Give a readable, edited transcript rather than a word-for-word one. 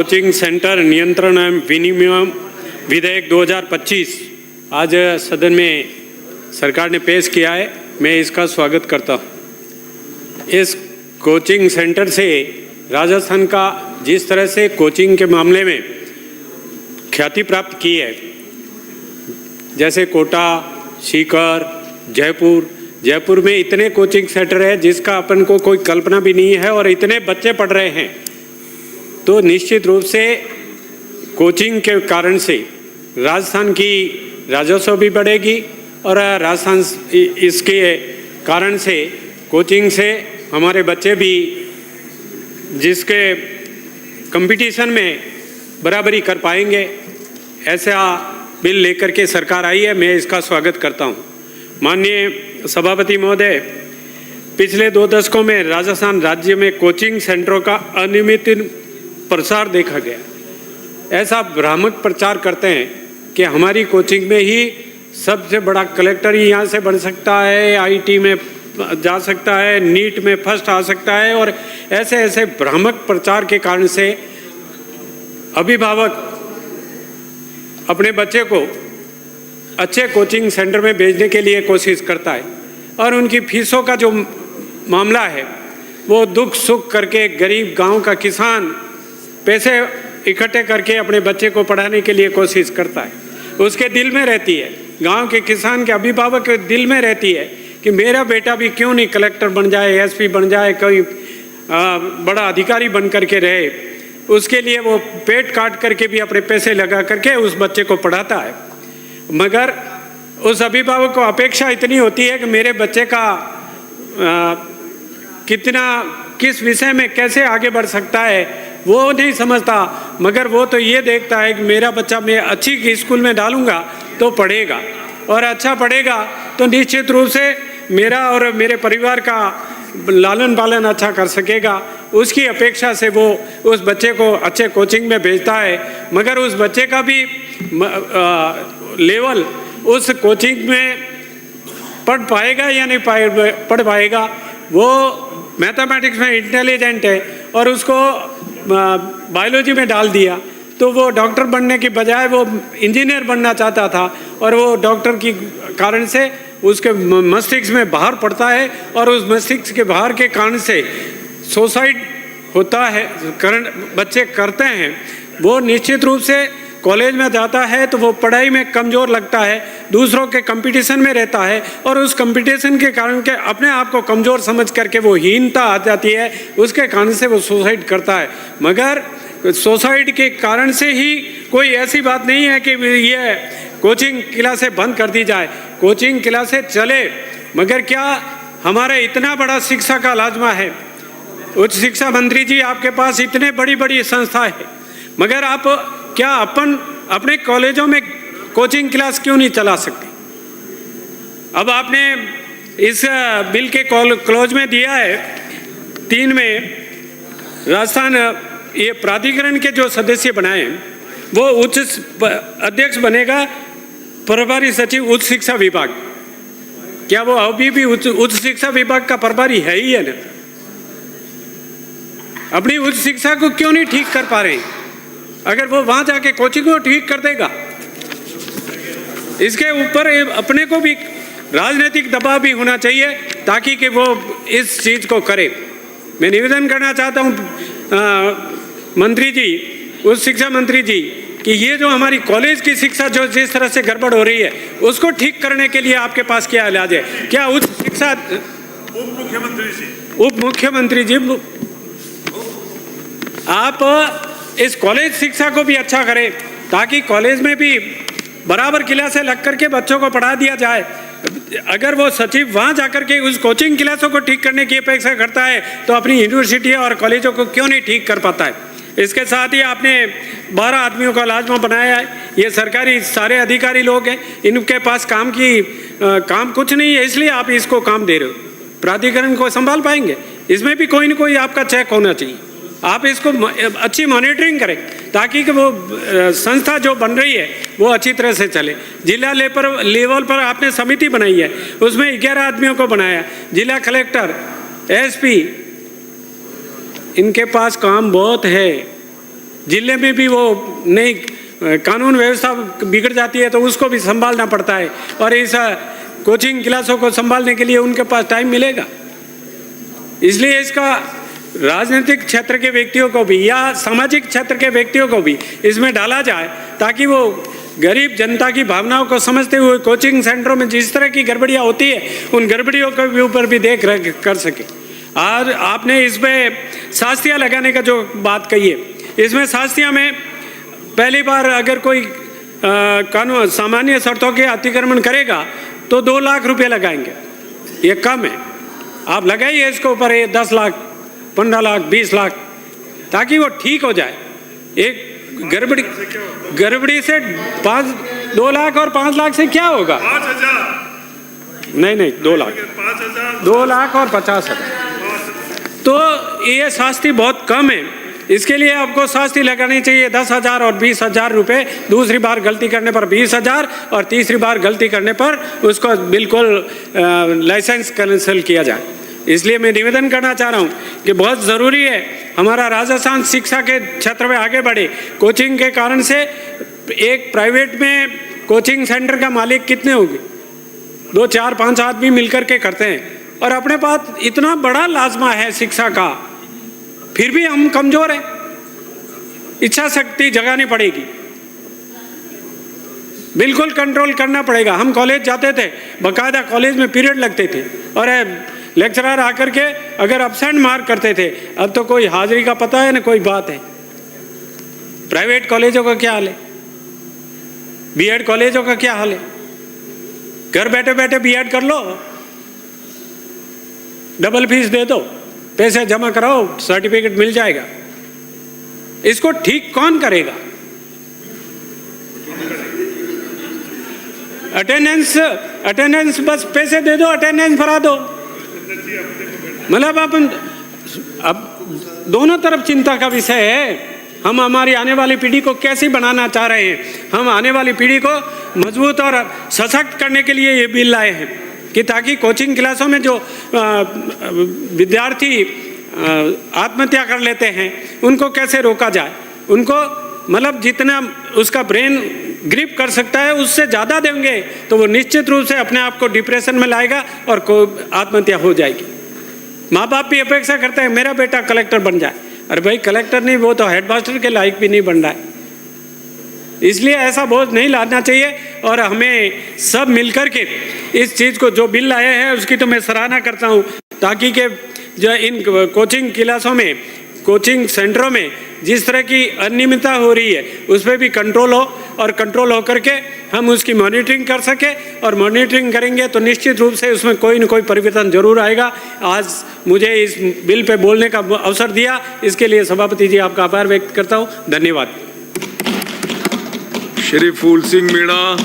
Coaching centre नियंत्रण एवं विनियमन विधेयक 2025 आज सदन में सरकार ने पेश किया है। मैं इसका स्वागत करता हूँ। इस कोचिंग सेंटर से राजस्थान का जिस तरह से कोचिंग के मामले में ख्याति प्राप्त की है, जैसे कोटा, सीकर, जयपुर में इतने कोचिंग सेंटर है जिसका अपन को कोई कल्पना भी नहीं है और इतने बच्चे पढ़ रहे हैं, तो निश्चित रूप से कोचिंग के कारण से राजस्थान की राजस्व भी बढ़ेगी और राजस्थान इसके कारण से कोचिंग से हमारे बच्चे भी जिसके कंपटीशन में बराबरी कर पाएंगे। ऐसा बिल लेकर के सरकार आई है, मैं इसका स्वागत करता हूँ। माननीय सभापति महोदय, पिछले 2 दशकों में राजस्थान राज्य में कोचिंग सेंटरों का अनियमित प्रसार देखा गया। ऐसा भ्रामक प्रचार करते हैं कि हमारी कोचिंग में ही सबसे बड़ा कलेक्टर ही यहाँ से बन सकता है, आईटी में जा सकता है, नीट में फर्स्ट आ सकता है, और ऐसे भ्रामक प्रचार के कारण से अभिभावक अपने बच्चे को अच्छे कोचिंग सेंटर में भेजने के लिए कोशिश करता है और उनकी फीसों का जो मामला है वो दुख सुख करके गरीब गांव का किसान पैसे इकट्ठे करके अपने बच्चे को पढ़ाने के लिए कोशिश करता है। उसके दिल में रहती है, गांव के किसान के अभिभावक के दिल में रहती है कि मेरा बेटा भी क्यों नहीं कलेक्टर बन जाए, एसपी बन जाए, कोई बड़ा अधिकारी बन करके रहे। उसके लिए वो पेट काट करके भी अपने पैसे लगा करके उस बच्चे को पढ़ाता है। मगर उस अभिभावक को अपेक्षा इतनी होती है कि मेरे बच्चे का किस विषय में कैसे आगे बढ़ सकता है वो नहीं समझता, मगर वो तो ये देखता है कि मेरा बच्चा मैं अच्छी स्कूल में डालूंगा तो पढ़ेगा, और अच्छा पढ़ेगा तो निश्चित रूप से मेरा और मेरे परिवार का लालन पालन अच्छा कर सकेगा। उसकी अपेक्षा से वो उस बच्चे को अच्छे कोचिंग में भेजता है, मगर उस बच्चे का भी लेवल उस कोचिंग में पढ़ पाएगा या नहीं पढ़ पाएगा। वो मैथमेटिक्स में इंटेलिजेंट है और उसको बायोलॉजी में डाल दिया तो वो डॉक्टर बनने की बजाय वो इंजीनियर बनना चाहता था, और वो डॉक्टर की कारण से उसके मस्तिष्क में बाहर पड़ता है और उस मस्तिष्क के बाहर के कारण से सुसाइड होता है, बच्चे करते हैं। वो निश्चित रूप से कॉलेज में जाता है तो वो पढ़ाई में कमज़ोर लगता है, दूसरों के कंपटीशन में रहता है, और उस कंपटीशन के कारण के अपने आप को कमज़ोर समझ करके वो हीनता आ जाती है, उसके कारण से वो सुसाइड करता है। मगर सुसाइड के कारण से ही कोई ऐसी बात नहीं है कि ये कोचिंग क्लासें बंद कर दी जाए। कोचिंग क्लासें चले, मगर क्या हमारा इतना बड़ा शिक्षा का लाजमा है। उच्च शिक्षा मंत्री जी, आपके पास इतने बड़ी संस्था है, मगर आप क्या अपने कॉलेजों में कोचिंग क्लास क्यों नहीं चला सकते? अब आपने इस बिल के क्लॉज में दिया है 3 में, राजस्थान ये प्राधिकरण के जो सदस्य बनाए वो उच्च अध्यक्ष बनेगा प्रभारी सचिव उच्च शिक्षा विभाग। क्या वो अभी भी उच्च शिक्षा विभाग का प्रभारी है ही है ना? अपनी उच्च शिक्षा को क्यों नहीं ठीक कर पा रहे? अगर वो वहां जाके कोचिंग को ठीक कर देगा, इसके ऊपर अपने को भी राजनीतिक दबाव भी होना चाहिए ताकि कि वो इस चीज को करे। मैं निवेदन करना चाहता हूँ मंत्री जी, उच्च शिक्षा मंत्री जी, कि ये जो हमारी कॉलेज की शिक्षा जो जिस तरह से गड़बड़ हो रही है उसको ठीक करने के लिए आपके पास क्या इलाज है? क्या उच्च शिक्षा उप मुख्यमंत्री जी आप इस कॉलेज शिक्षा को भी अच्छा करें ताकि कॉलेज में भी बराबर क्लासें लग करके बच्चों को पढ़ा दिया जाए। अगर वो सचिव वहां जाकर के उस कोचिंग क्लासों को ठीक करने की अपेक्षा करता है तो अपनी यूनिवर्सिटी और कॉलेजों को क्यों नहीं ठीक कर पाता है? इसके साथ ही आपने 12 आदमियों का लाजमा बनाया है। ये सरकारी सारे अधिकारी लोग हैं, इनके पास काम कुछ नहीं है, इसलिए आप इसको काम दे रहे हो। प्राधिकरण को संभाल पाएंगे? इसमें भी कोई ना कोई आपका चेक होना चाहिए। आप इसको अच्छी मॉनिटरिंग करें ताकि कि वो संस्था जो बन रही है वो अच्छी तरह से चले। जिला लेवल पर आपने समिति बनाई है, उसमें 11 आदमियों को बनाया, जिला कलेक्टर, एसपी, इनके पास काम बहुत है। जिले में भी वो नई कानून व्यवस्था बिगड़ जाती है तो उसको भी संभालना पड़ता है, और इस कोचिंग क्लासों को संभालने के लिए उनके पास टाइम मिलेगा। इसलिए इसका राजनीतिक क्षेत्र के व्यक्तियों को भी या सामाजिक क्षेत्र के व्यक्तियों को भी इसमें डाला जाए, ताकि वो गरीब जनता की भावनाओं को समझते हुए कोचिंग सेंटरों में जिस तरह की गड़बड़ियाँ होती है उन गड़बड़ियों के ऊपर भी देख रेख कर सके। और आपने इसमें शास्तियाँ लगाने का जो बात कही है, इसमें शास्तियाँ में पहली बार अगर कोई कानून सामान्य शर्तों के अतिक्रमण करेगा तो 2 लाख रुपए लगाएंगे, ये कम है। आप लगाइए इसके ऊपर 10 लाख, 15 लाख, 20 लाख, ताकि वो ठीक हो जाए। एक गड़बड़ी से 2 लाख और 5 लाख से क्या होगा? 5,000 नहीं 2 लाख, 2 लाख और 50,000, तो ये शास्ति बहुत कम है। इसके लिए आपको शास्ति लगानी चाहिए 10,000 और 20,000 रुपये। दूसरी बार गलती करने पर 20,000 और तीसरी बार गलती करने पर उसको बिल्कुल लाइसेंस कैंसिल किया जाए। इसलिए मैं निवेदन करना चाह रहा हूँ कि बहुत ज़रूरी है हमारा राजस्थान शिक्षा के क्षेत्र में आगे बढ़े। कोचिंग के कारण से एक प्राइवेट में कोचिंग सेंटर का मालिक कितने होंगे? 2, 4, 5 आदमी मिलकर के करते हैं, और अपने पास इतना बड़ा लाजमा है शिक्षा का, फिर भी हम कमज़ोर हैं। इच्छा शक्ति जगानी पड़ेगी, बिल्कुल कंट्रोल करना पड़ेगा। हम कॉलेज जाते थे, बाकायदा कॉलेज में पीरियड लगते थे, और लेक्चरर आकर के अगर अब्सेंट मार्क करते थे। अब तो कोई हाजिरी का पता है ना कोई बात है। प्राइवेट कॉलेजों का क्या हाल है? बीएड कॉलेजों का क्या हाल है? घर बैठे बैठे बीएड कर लो, डबल फीस दे दो, पैसे जमा कराओ, सर्टिफिकेट मिल जाएगा। इसको ठीक कौन करेगा? अटेंडेंस बस पैसे दे दो, अटेंडेंस भरा दो। मतलब अब दोनों तरफ चिंता का विषय है। हम हमारी आने वाली पीढ़ी को कैसे बनाना चाह रहे हैं? हम आने वाली पीढ़ी को मजबूत और सशक्त करने के लिए ये बिल लाए हैं कि ताकि कोचिंग क्लासों में जो विद्यार्थी आत्महत्या कर लेते हैं उनको कैसे रोका जाए। उनको मतलब जितना उसका ब्रेन ग्रिप कर सकता है उससे ज़्यादा देंगे तो वो निश्चित रूप से अपने आप को डिप्रेशन में लाएगा और आत्महत्या हो जाएगी। माँ बाप भी अपेक्षा करते हैं मेरा बेटा कलेक्टर बन जाए। अरे भाई कलेक्टर नहीं, वो तो हेडमास्टर के लायक भी नहीं बन रहा है। इसलिए ऐसा बोझ नहीं लाना चाहिए, और हमें सब मिलकर के इस चीज़ को जो बिल लाए हैं उसकी तो मैं सराहना करता हूँ, ताकि के जो इन कोचिंग क्लासों में, कोचिंग सेंटरों में जिस तरह की अनियमितता हो रही है उस पर भी कंट्रोल हो, और कंट्रोल हो करके हम उसकी मॉनिटरिंग कर सके, और मॉनिटरिंग करेंगे तो निश्चित रूप से उसमें कोई न कोई परिवर्तन जरूर आएगा। आज मुझे इस बिल पे बोलने का अवसर दिया, इसके लिए सभापति जी आपका आभार व्यक्त करता हूँ। धन्यवाद। श्री फूल सिंह मीणा।